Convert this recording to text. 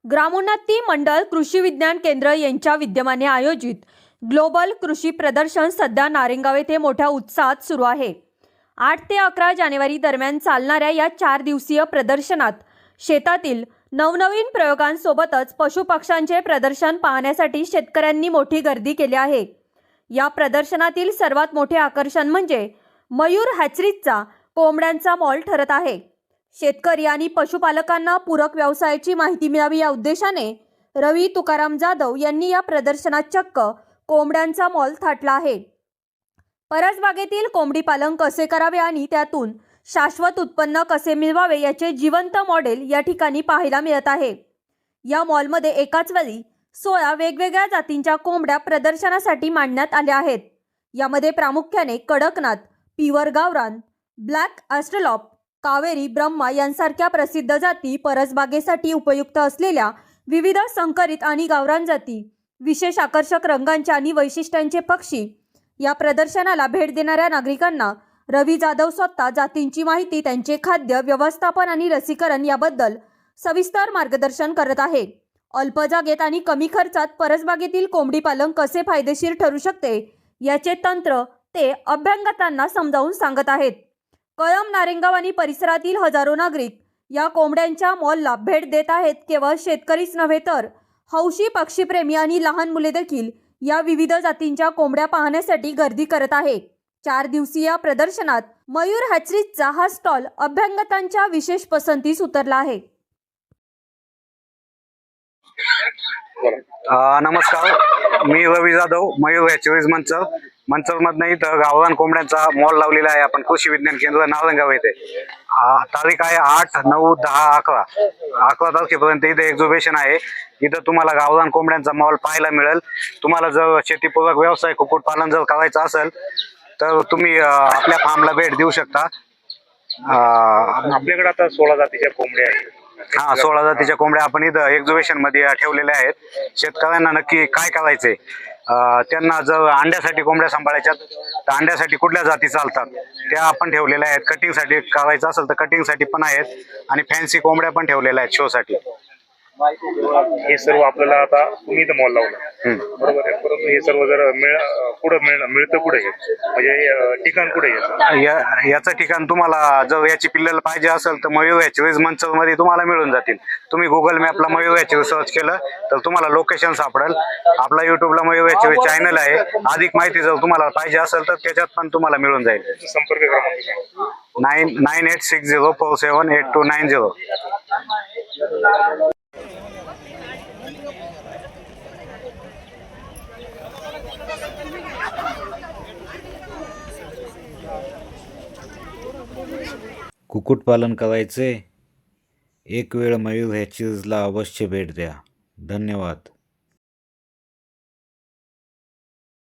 ग्रामोन्नती मंडळ कृषी विज्ञान केंद्र यांच्या विद्यमाने आयोजित ग्लोबल कृषी प्रदर्शन सध्या नारेंगाव येथे मोठ्या उत्साहात सुरू आहे। 8 ते 11 जानेवारी दरम्यान चालणाऱ्या या 4 दिवसीय प्रदर्शनात शेतातील नवनवीन प्रयोगांसोबतच पशुपक्ष्यांचे प्रदर्शन पाहण्यासाठी शेतकऱ्यांनी मोठी गर्दी केली आहे। या प्रदर्शनातील सर्वात मोठे आकर्षण म्हणजे मयूर हॅचरीजचा कोंबड्यांचा मॉल ठरत आहे। शेतकरी आणि पशुपालकांना पूरक व्यवसायाची माहिती मिळावी या उद्देशाने रवी तुकाराम जाधव यांनी या प्रदर्शनात चक्क कोंबड्यांचा मॉल थाटला आहे। परसबागेतील कोंबडी पालन कसे करावे आणि त्यातून शाश्वत उत्पन्न कसे मिळवावे याचे जिवंत मॉडेल या ठिकाणी पाहायला मिळत आहे। या मॉलमध्ये एकाच वेळी 16 वेगवेगळ्या जातींच्या कोंबड्या प्रदर्शनासाठी मांडण्यात आल्या आहेत। यामध्ये प्रामुख्याने कडकनाथ, प्युअर गावरान, ब्लॅक ॲस्ट्रलॉप, कावेरी, ब्रह्मा यांसारख्या प्रसिद्ध जाती, परसबागेसाठी उपयुक्त असलेल्या विविध संकरित आणि गावरान जाती, विशेष आकर्षक रंगांच्या आणि वैशिष्ट्यांचे पक्षी। या प्रदर्शनाला भेट देणाऱ्या नागरिकांना रवी जाधव स्वतः जातींची माहिती, त्यांचे खाद्य व्यवस्थापन आणि लसीकरण याबद्दल सविस्तर मार्गदर्शन करत आहे। अल्प जागेत आणि कमी खर्चात परसबागेतील कोंबडी पालन कसे फायदेशीर ठरू शकते याचे तंत्र ते अभ्यागतांना समजावून सांगत आहेत। कळंब, नारेंगाव आणि परिसरातील हजारो नागरिक या कोंबड्यांच्या मॉलला भेट देत आहेत। केवळ शेतकरीच नव्हे तर हौशी पक्षीप्रेमी आणि लहान मुले देखील या विविध जातींच्या कोंबड्या पाहण्यासाठी गर्दी करत आहे। 4 दिवसीय प्रदर्शनात मयूर हॅचरीजचा हा स्टॉल अभ्यागतांच्या विशेष पसंतीस उतरला आहे। नमस्कार, मी रवी जाधव, मयूर हॅचरीज मंचरमधनं इथं गावरान कोंबड्यांचा मॉल लावलेला आहे आपण कृषी विज्ञान केंद्र नारायणगाव येथे। तारीख आहे 8, 9, 10, 11 तारखेपर्यंत इथे एक्झिबिशन आहे। इथं तुम्हाला गावरान कोंबड्यांचा मॉल पाहायला मिळेल। तुम्हाला जर शेतीपूरक व्यवसाय कुक्कुटपालन जर करायचं असेल तर तुम्ही आपल्या फार्मला भेट देऊ शकता। आपल्याकडे आता 16 जातीच्या कोंबड्या आहेत। 16 जातीच्या कोंबड्या आपण इथं एक्झिबिशन मध्ये ठेवलेल्या आहेत। शेतकऱ्यांना नक्की काय करायचंय, त्यांना जर अंड्यासाठी कोंबड्या सांभाळायच्या तर अंड्यासाठी कुठल्या जाती चालतात त्या आपण ठेवलेल्या आहेत। कटिंगसाठी करायचं असेल तर कटिंगसाठी पण आहेत आणि फॅन्सी कोंबड्या पण ठेवलेल्या आहेत शोसाठी। हे सर्व आपल्याला आता तुम्ही इथं मॉल लावला, बरोबर आहे, परंतु हे सर्व जर मिळतं कुठे, म्हणजे ठिकाण कुठे याचं ठिकाण तुम्हाला जर याची पिल्लेला पाहिजे असेल तर मयूर हॅचरीज मंचरमध्ये तुम्हाला मिळून जातील। तुम्ही गुगल मॅपला मयूर हॅचरीज सर्च केलं तर तुम्हाला लोकेशन सापडेल। आपला युट्यूबला मयूर हॅचरीज चॅनल आहे। अधिक माहिती जर तुम्हाला पाहिजे असेल तर त्याच्यात पण तुम्हाला मिळून जाईल। संपर्क क्रमांक 9860478290। कुक्कुटपालन करायचे? एक वेळ मयूर हॅचरीजला अवश्य भेट द्या। धन्यवाद।